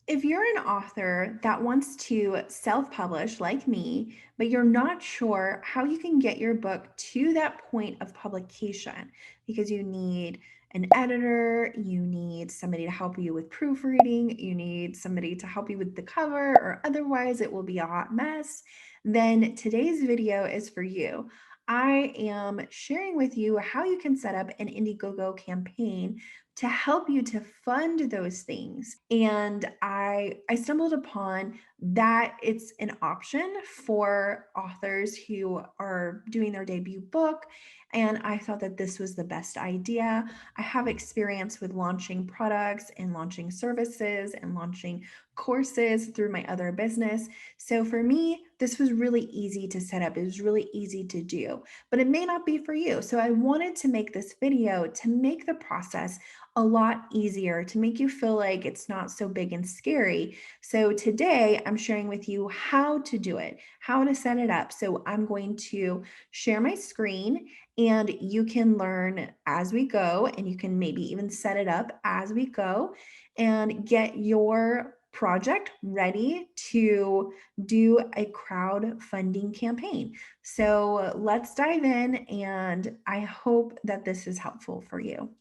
If you're an author that wants to self-publish like me, but you're not sure how you can get your book to that point of publication because you need an editor, you need somebody to help you with proofreading, you need somebody to help you with the cover, or otherwise it will be a hot mess, then today's video is for you. I am sharing with you how you can set up an Indiegogo campaign to help you to fund those things. And I stumbled upon that it's an option for authors who are doing their debut book. And I thought that this was the best idea. I have experience with launching products and launching services and launching courses through my other business. So for me, this was really easy to set up. It was really easy to do, but it may not be for you. So I wanted to make this video to make the process a lot easier, to make you feel like it's not so big and scary. So today I'm sharing with you how to do it, how to set it up. So I'm going to share my screen and you can learn as we go, and you can maybe even set it up as we go and get your project ready to do a crowdfunding campaign. So let's dive in, and I hope that this is helpful for you.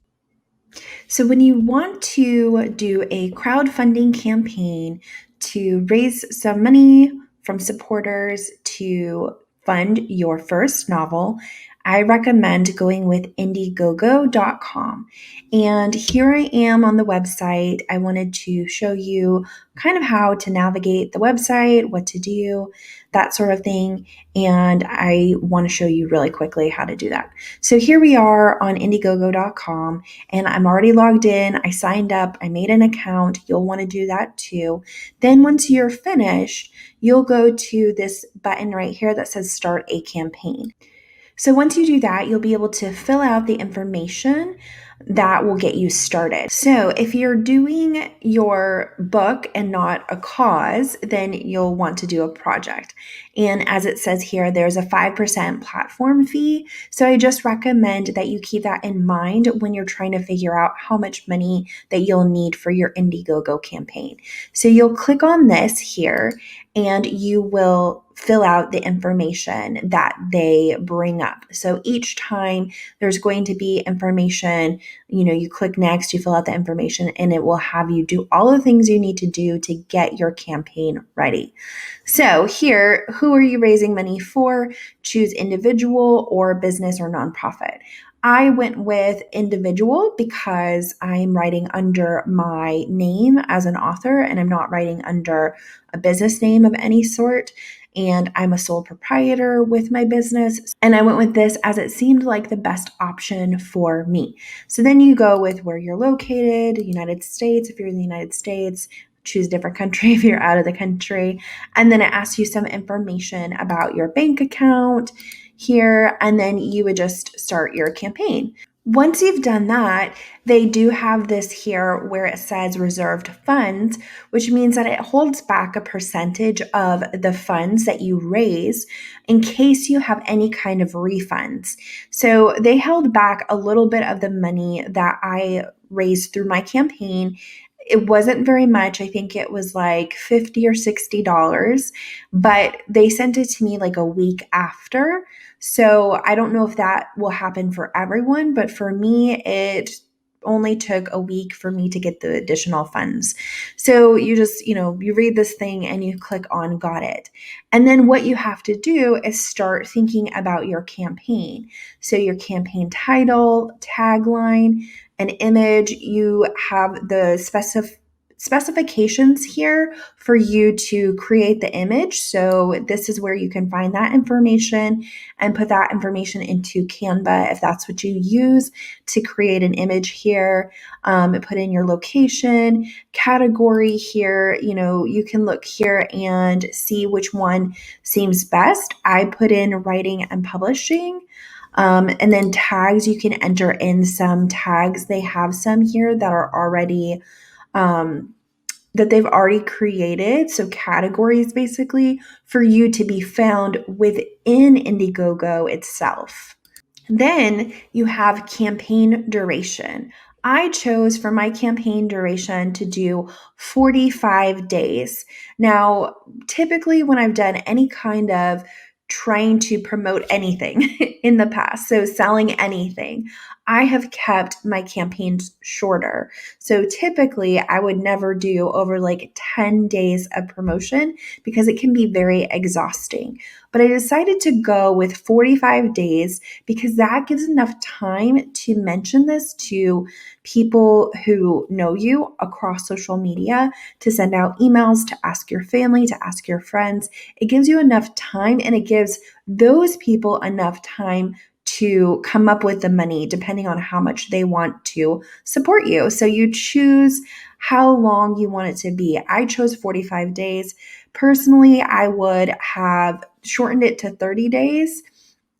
So, when you want to do a crowdfunding campaign to raise some money from supporters to fund your first novel, I recommend going with indiegogo.com. And here I am on the website. I wanted to show you kind of how to navigate the website, what to do, that sort of thing. And I want to show you really quickly how to do that. So here we are on indiegogo.com, and I'm already logged in. I signed up, I made an account. You'll want to do that too. Then once you're finished, you'll go to this button right here that says start a campaign. So once you do that, you'll be able to fill out the information that will get you started. So if you're doing your book and not a cause, then you'll want to do a project. And as it says here, there's a 5% platform fee. So I just recommend that you keep that in mind when you're trying to figure out how much money that you'll need for your Indiegogo campaign. So you'll click on this here and you will fill out the information that they bring up. So each time there's going to be information, you click next, you fill out the information, and it will have you do all the things you need to do to get your campaign ready. So here, who are you raising money for? Choose individual or business or nonprofit. I went with individual because I'm writing under my name as an author and I'm not writing under a business name of any sort. And I'm a sole proprietor with my business. And I went with this as it seemed like the best option for me. So then you go with where you're located, United States, if you're in the United States, choose a different country if you're out of the country. And then it asks you some information about your bank account here, and then you would just start your campaign. Once you've done that, they do have this here where it says reserved funds, which means that it holds back a percentage of the funds that you raise in case you have any kind of refunds. So they held back a little bit of the money that I raised through my campaign. It wasn't very much. I think it was like $50 or $60, but they sent it to me like a week after. So I don't know if that will happen for everyone, but for me, it only took a week for me to get the additional funds. So you just, you read this thing and you click on got it. And then what you have to do is start thinking about your campaign. So your campaign title, tagline, an image, you have the specifications here for you to create the image. So this is where you can find that information and put that information into Canva if that's what you use to create an image here. Put in your location, category here. You can look here and see which one seems best. I put in writing and publishing. And then tags, you can enter in some tags. They have some here that are already that they've already created. So categories basically for you to be found within Indiegogo itself. Then you have campaign duration. I chose for my campaign duration to do 45 days. Now, typically, when I've done any kind of trying to promote anything in the past, so selling anything, I have kept my campaigns shorter. So typically, I would never do over like 10 days of promotion because it can be very exhausting. But I decided to go with 45 days because that gives enough time to mention this to people who know you across social media, to send out emails, to ask your family, to ask your friends. It gives you enough time and it gives those people enough time to come up with the money depending on how much they want to support you. So you choose how long you want it to be. I chose 45 days. Personally, I would have shortened it to 30 days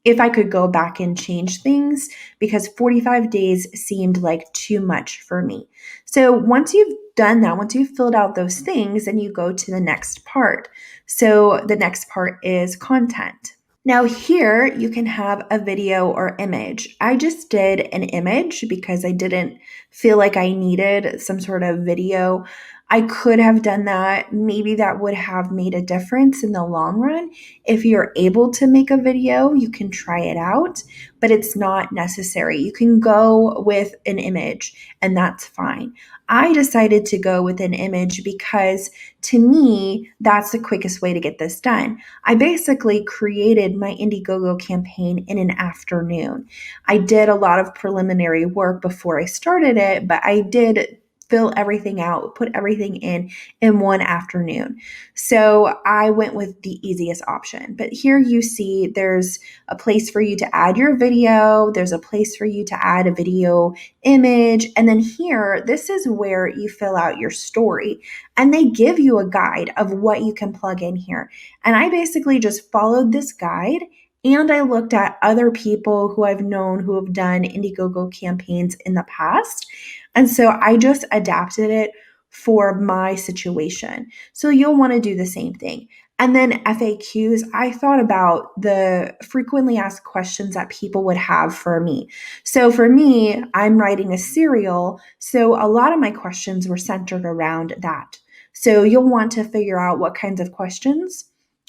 if I could go back and change things because 45 days seemed like too much for me. So once you've done that, once you've filled out those things, then you go to the next part. So the next part is content. Now, here you can have a video or image. I just did an image because I didn't feel like I needed some sort of video. I could have done that. Maybe that would have made a difference in the long run. If you're able to make a video, you can try it out, but it's not necessary. You can go with an image, and that's fine. I decided to go with an image because to me, that's the quickest way to get this done. I basically created my Indie Gogo campaign in an afternoon. I did a lot of preliminary work before I started it, but I did fill everything out, put everything in one afternoon. So I went with the easiest option. But here you see there's a place for you to add your video, there's a place for you to add a video image, and then here, this is where you fill out your story. And they give you a guide of what you can plug in here. And I basically just followed this guide and I looked at other people who I've known who have done Indiegogo campaigns in the past. And so I just adapted it for my situation. So you'll want to do the same thing. And then FAQs, I thought about the frequently asked questions that people would have for me. So for me, I'm writing a serial, so a lot of my questions were centered around that. So you'll want to figure out what kinds of questions.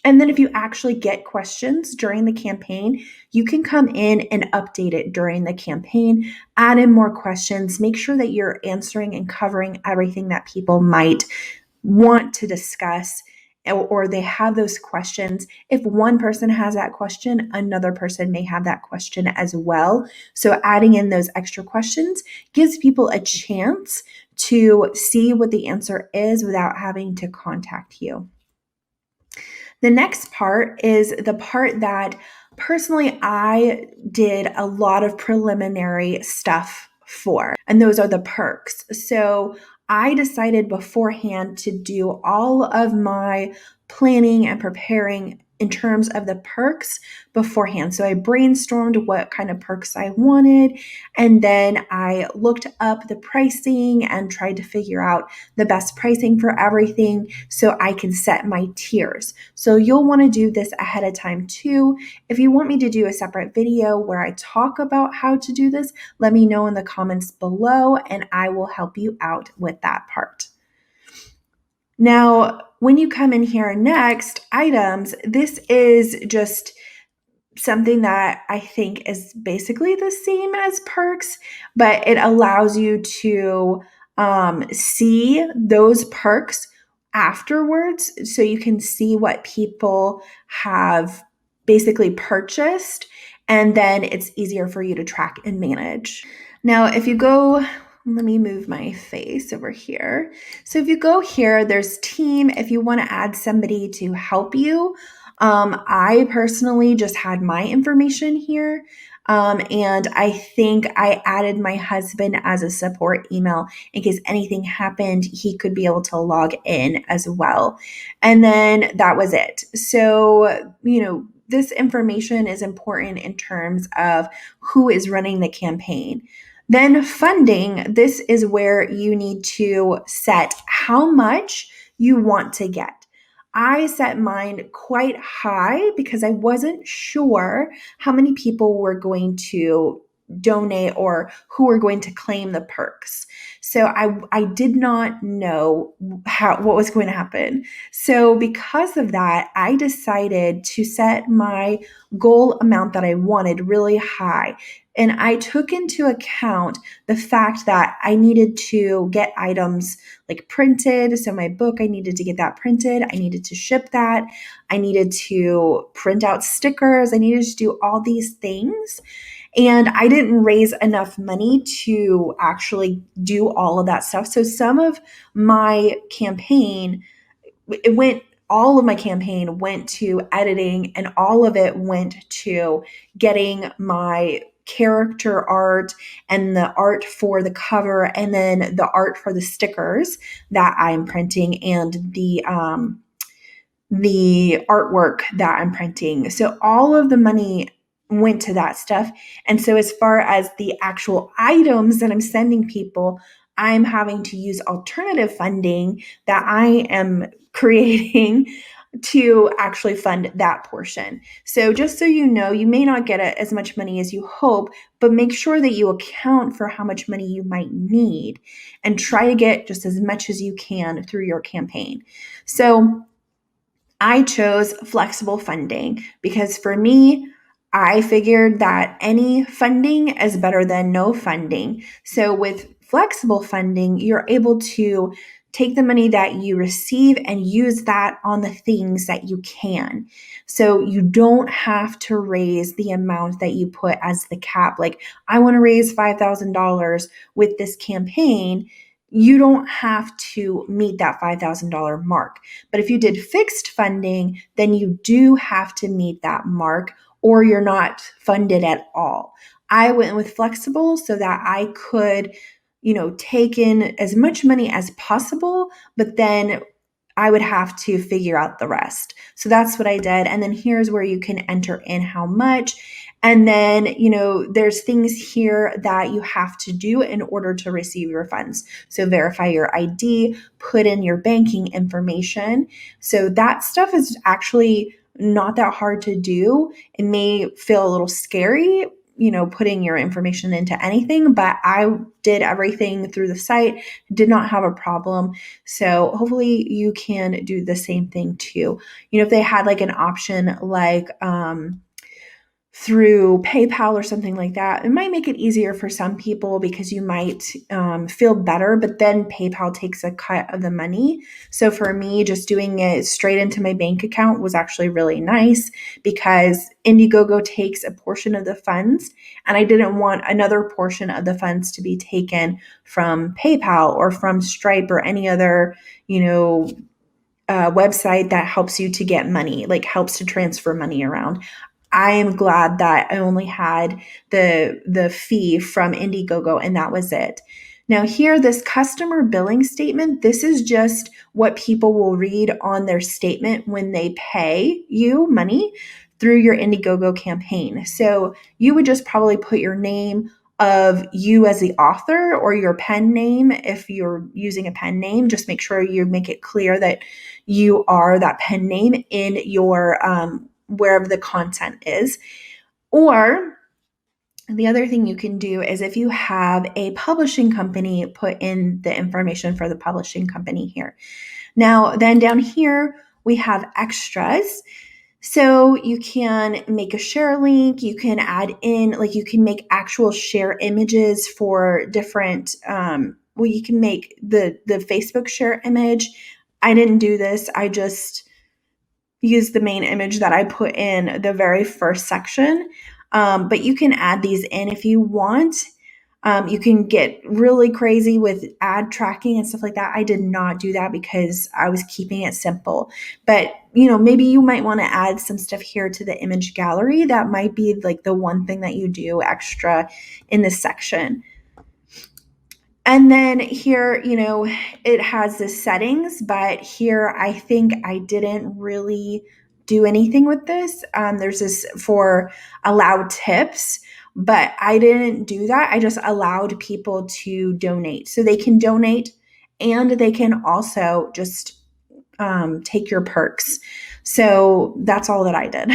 And then if you actually get questions during the campaign, you can come in and update it during the campaign, add in more questions, make sure that you're answering and covering everything that people might want to discuss or they have those questions. If one person has that question, another person may have that question as well. So adding in those extra questions gives people a chance to see what the answer is without having to contact you. The next part is the part that personally I did a lot of preliminary stuff for, and those are the perks. So I decided beforehand to do all of my planning and preparing in terms of the perks beforehand. So I brainstormed what kind of perks I wanted, and then I looked up the pricing and tried to figure out the best pricing for everything so I can set my tiers. So you'll want to do this ahead of time too. If you want me to do a separate video where I talk about how to do this, let me know in the comments below and I will help you out with that part. Now, when you come in here next, items, this is just something that I think is basically the same as perks, but it allows you to see those perks afterwards. So you can see what people have basically purchased, and then it's easier for you to track and manage. Now, if you go, let me move my face over here. So if you go here, there's team. If you want to add somebody to help you, I personally just had my information here. And I think I added my husband as a support email in case anything happened, he could be able to log in as well. And then that was it. So, this information is important in terms of who is running the campaign. Then funding, this is where you need to set how much you want to get. I set mine quite high because I wasn't sure how many people were going to donate or who were going to claim the perks. So I did not know what was going to happen. So because of that, I decided to set my goal amount that I wanted really high. And I took into account the fact that I needed to get items like printed. So my book, I needed to get that printed. I needed to ship that. I needed to print out stickers. I needed to do all these things. And I didn't raise enough money to actually do all of that stuff. So some of my campaign, all of my campaign went to editing, and all of it went to getting my character art and the art for the cover, and then the art for the stickers that I'm printing, and the artwork that I'm printing. So all of the money went to that stuff. And so as far as the actual items that I'm sending people, I'm having to use alternative funding that I am creating to actually fund that portion. So just so you know, you may not get as much money as you hope, but make sure that you account for how much money you might need and try to get just as much as you can through your campaign. So I chose flexible funding because for me, I figured that any funding is better than no funding. So with flexible funding, you're able to take the money that you receive and use that on the things that you can. So you don't have to raise the amount that you put as the cap. Like, I want to raise $5,000 with this campaign. You don't have to meet that $5,000 mark. But if you did fixed funding, then you do have to meet that mark or you're not funded at all. I went with flexible so that I could, take in as much money as possible, but then I would have to figure out the rest. So that's what I did. And then here's where you can enter in how much. And then, there's things here that you have to do in order to receive your funds. So verify your ID, put in your banking information. So that stuff is actually not that hard to do. It may feel a little scary, putting your information into anything, but I did everything through the site, did not have a problem. So hopefully you can do the same thing too. If they had like an option like through PayPal or something like that, it might make it easier for some people because you might feel better, but then PayPal takes a cut of the money. So for me, just doing it straight into my bank account was actually really nice because Indiegogo takes a portion of the funds, and I didn't want another portion of the funds to be taken from PayPal or from Stripe or any other, website that helps you to get money, like helps to transfer money around. I am glad that I only had the fee from Indiegogo, and that was it. Now here, this customer billing statement, this is just what people will read on their statement when they pay you money through your Indiegogo campaign. So you would just probably put your name of you as the author or your pen name. If you're using a pen name, just make sure you make it clear that you are that pen name in your wherever the content is. Or the other thing you can do is if you have a publishing company, put in the information for the publishing company here. Now, then down here, we have extras. So you can make a share link, you can add in, like you can make actual share images for different, you can make the Facebook share image. I didn't do this. I just use the main image that I put in the very first section. But you can add these in if you want. You can get really crazy with ad tracking and stuff like that. I did not do that because I was keeping it simple. But, maybe you might want to add some stuff here to the image gallery. That might be like the one thing that you do extra in this section. And then here, it has the settings, but here I think I didn't really do anything with this. There's this for allow tips, but I didn't do that. I just allowed people to donate. So they can donate and they can also just take your perks. So that's all that I did.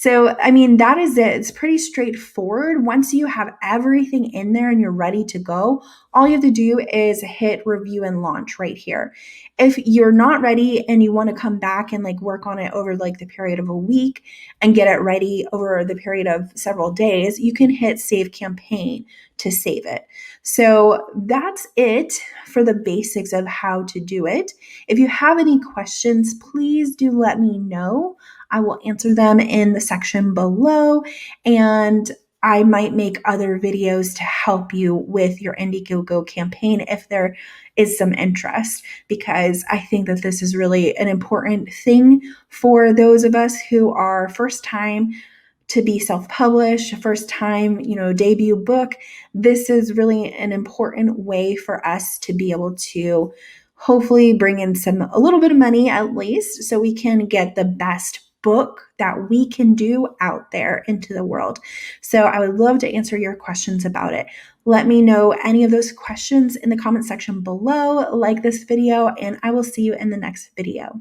So, I mean, that is it. It's pretty straightforward. Once you have everything in there and you're ready to go, all you have to do is hit review and launch right here. If you're not ready and you want to come back and like work on it over like the period of a week and get it ready over the period of several days, you can hit save campaign to save it. So that's it for the basics of how to do it. If you have any questions, please do let me know. I will answer them in the section below, and I might make other videos to help you with your Indiegogo campaign if there is some interest, because I think that this is really an important thing for those of us who are first time to be self-published, first time, debut book. This is really an important way for us to be able to hopefully bring in a little bit of money at least, so we can get the best book that we can do out there into the world. So I would love to answer your questions about it. Let me know any of those questions in the comment section below, like this video, and I will see you in the next video.